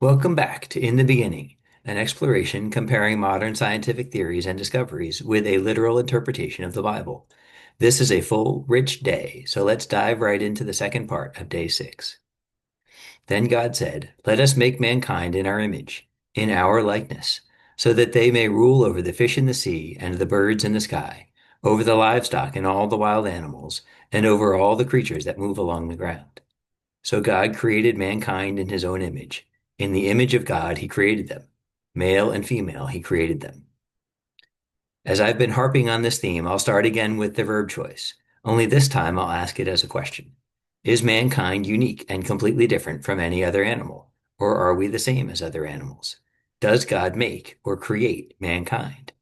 Welcome back to In the Beginning, an exploration comparing modern scientific theories and discoveries with a literal interpretation of the Bible. This is a full, rich day, so let's dive right into the second part of day 6. Then God said, "Let us make mankind in our image, in our likeness, so that they may rule over the fish in the sea and the birds in the sky, over the livestock and all the wild animals, and over all the creatures that move along the ground." So God created mankind in his own image. In the image of God, he created them. Male and female, he created them. As I've been harping on this theme, I'll start again with the verb choice. Only this time I'll ask it as a question. Is mankind unique and completely different from any other animal? Or are we the same as other animals? Does God make or create mankind?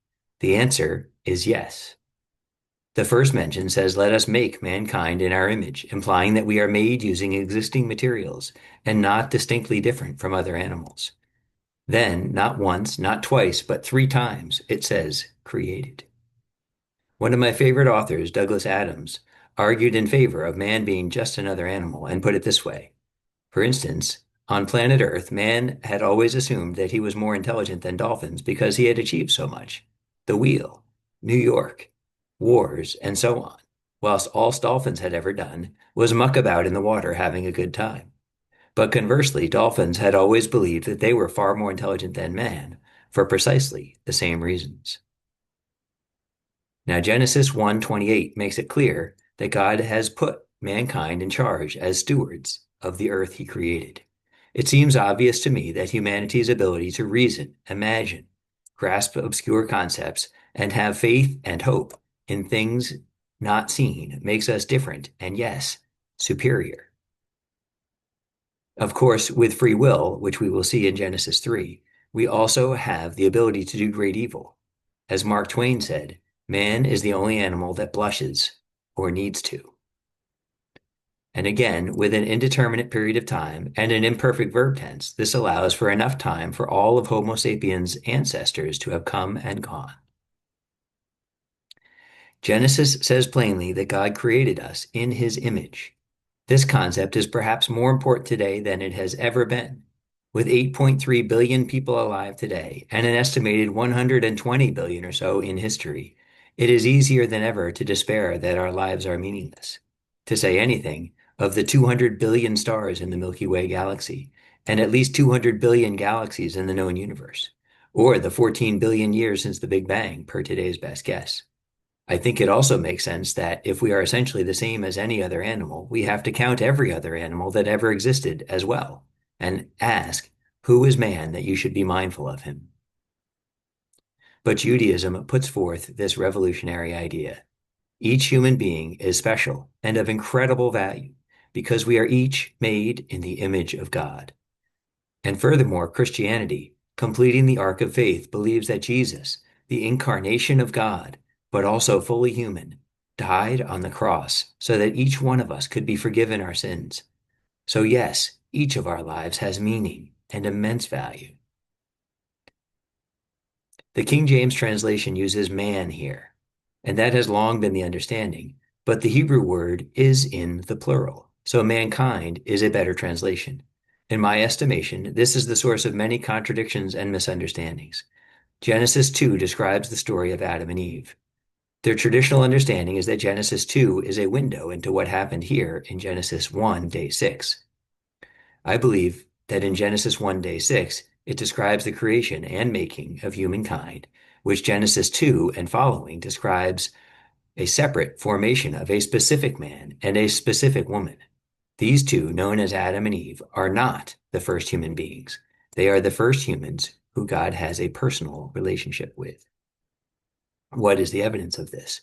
The answer is yes. The first mention says, "Let us make mankind in our image," implying that we are made using existing materials and not distinctly different from other animals. Then, not once, not twice, but 3 times, it says, "created." One of my favorite authors, Douglas Adams, argued in favor of man being just another animal and put it this way. For instance, on planet Earth, man had always assumed that he was more intelligent than dolphins because he had achieved so much. The wheel, New York, wars, and so on, whilst all dolphins had ever done was muck about in the water having a good time. But conversely, dolphins had always believed that they were far more intelligent than man for precisely the same reasons. Now, Genesis 1:28 makes it clear that God has put mankind in charge as stewards of the earth he created. It seems obvious to me that humanity's ability to reason, imagine, grasp obscure concepts, and have faith and hope in things not seen makes us different and, yes, superior. Of course, with free will, which we will see in Genesis 3, we also have the ability to do great evil. As Mark Twain said, man is the only animal that blushes or needs to. And again, with an indeterminate period of time and an imperfect verb tense, this allows for enough time for all of Homo sapiens' ancestors to have come and gone. Genesis says plainly that God created us in his image. This concept is perhaps more important today than it has ever been. With 8.3 billion people alive today and an estimated 120 billion or so in history, it is easier than ever to despair that our lives are meaningless. To say anything of the 200 billion stars in the Milky Way galaxy and at least 200 billion galaxies in the known universe, or the 14 billion years since the Big Bang, per today's best guess. I think it also makes sense that if we are essentially the same as any other animal, we have to count every other animal that ever existed as well and ask, who is man that you should be mindful of him? But Judaism puts forth this revolutionary idea. Each human being is special and of incredible value because we are each made in the image of God. And furthermore, Christianity, completing the arc of faith, believes that Jesus, the incarnation of God, but also fully human, died on the cross so that each one of us could be forgiven our sins. So yes, each of our lives has meaning and immense value. The King James translation uses man here, and that has long been the understanding, but the Hebrew word is in the plural, so mankind is a better translation. In my estimation, this is the source of many contradictions and misunderstandings. Genesis 2 describes the story of Adam and Eve. Their traditional understanding is that Genesis 2 is a window into what happened here in Genesis 1, day 6. I believe that in Genesis 1, day 6, it describes the creation and making of humankind, which Genesis 2 and following describes a separate formation of a specific man and a specific woman. These two, known as Adam and Eve, are not the first human beings. They are the first humans who God has a personal relationship with. What is the evidence of this?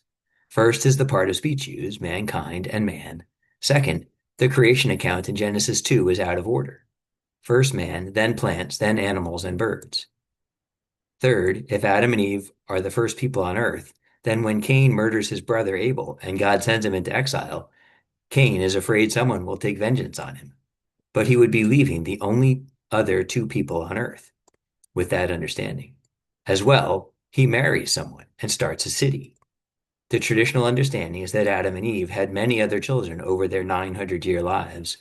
First is the part of speech used, mankind and man. Second, the creation account in Genesis 2 is out of order. First man, then plants, then animals and birds. Third, if Adam and Eve are the first people on earth, then when Cain murders his brother Abel and God sends him into exile, Cain is afraid someone will take vengeance on him. But he would be leaving the only other two people on earth with that understanding. As well, he marries someone and starts a city. The traditional understanding is that Adam and Eve had many other children over their 900-year lives,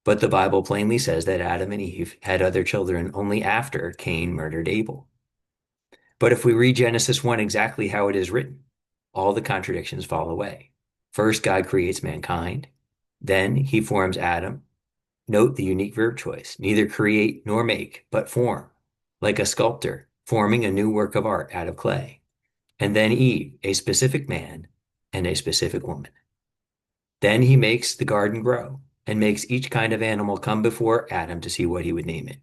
But the Bible plainly says that Adam and Eve had other children only after Cain murdered Abel. But if we read Genesis 1 exactly how it is written, all the contradictions fall away. First, God creates mankind. Then he forms Adam. Note the unique verb choice, neither create nor make, but form, like a sculptor forming a new work of art out of clay. And then Eve, a specific man and a specific woman. Then he makes the garden grow and makes each kind of animal come before Adam to see what he would name it.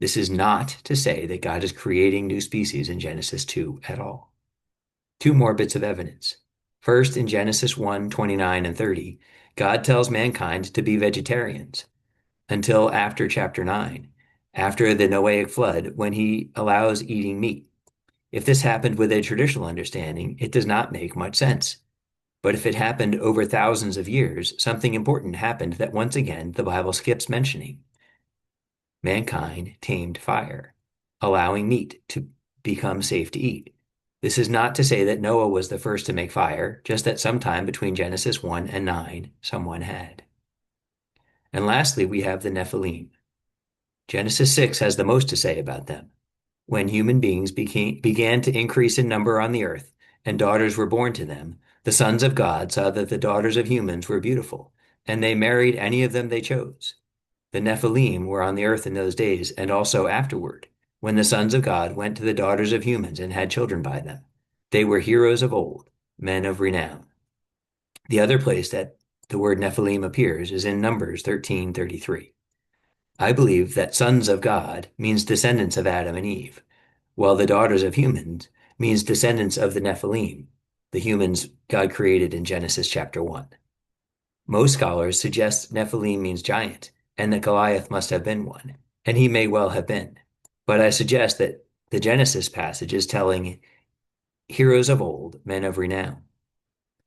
This is not to say that God is creating new species in Genesis 2 at all. Two more bits of evidence. First, in Genesis 1, 29 and 30, God tells mankind to be vegetarians until after chapter 9, after the Noahic flood, when he allows eating meat. If this happened with a traditional understanding, it does not make much sense. But if it happened over thousands of years, something important happened that once again the Bible skips mentioning. Mankind tamed fire, allowing meat to become safe to eat. This is not to say that Noah was the first to make fire, just that sometime between Genesis 1 and 9, someone had. And lastly, we have the Nephilim. Genesis 6 has the most to say about them. When human beings began to increase in number on the earth, and daughters were born to them, the sons of God saw that the daughters of humans were beautiful, and they married any of them they chose. The Nephilim were on the earth in those days, and also afterward, when the sons of God went to the daughters of humans and had children by them. They were heroes of old, men of renown. The other place that the word Nephilim appears is in Numbers 13:33. I believe that sons of God means descendants of Adam and Eve, while the daughters of humans means descendants of the Nephilim, the humans God created in Genesis chapter 1. Most scholars suggest Nephilim means giant, and that Goliath must have been one, and he may well have been. But I suggest that the Genesis passage is telling heroes of old, men of renown.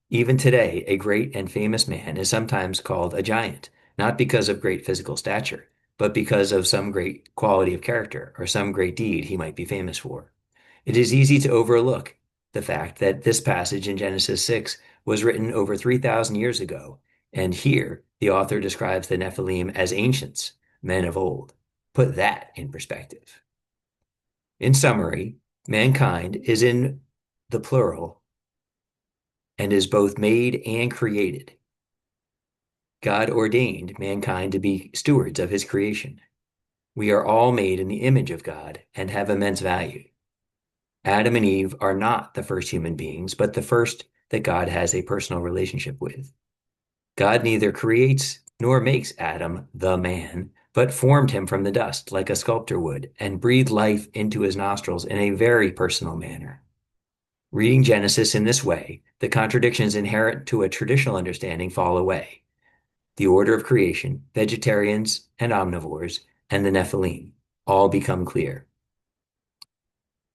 Even today, a great and famous man is sometimes called a giant, not because of great physical stature, but because of some great quality of character or some great deed he might be famous for. It is easy to overlook the fact that this passage in Genesis 6 was written over 3,000 years ago, and here the author describes the Nephilim as ancients, men of old. Put that in perspective. In summary, mankind is in the plural and is both made and created. God ordained mankind to be stewards of his creation. We are all made in the image of God and have immense value. Adam and Eve are not the first human beings, but the first that God has a personal relationship with. God neither creates nor makes Adam the man, but formed him from the dust like a sculptor would and breathed life into his nostrils in a very personal manner. Reading Genesis in this way, the contradictions inherent to a traditional understanding fall away. The order of creation, vegetarians and omnivores, and the Nephilim all become clear.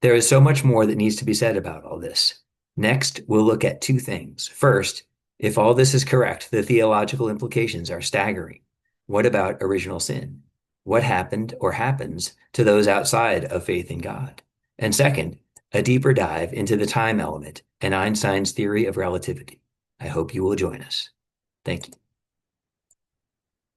There is so much more that needs to be said about all this. Next, we'll look at two things. First, if all this is correct, the theological implications are staggering. What about original sin? What happened or happens to those outside of faith in God? And second, a deeper dive into the time element and Einstein's theory of relativity. I hope you will join us. Thank you.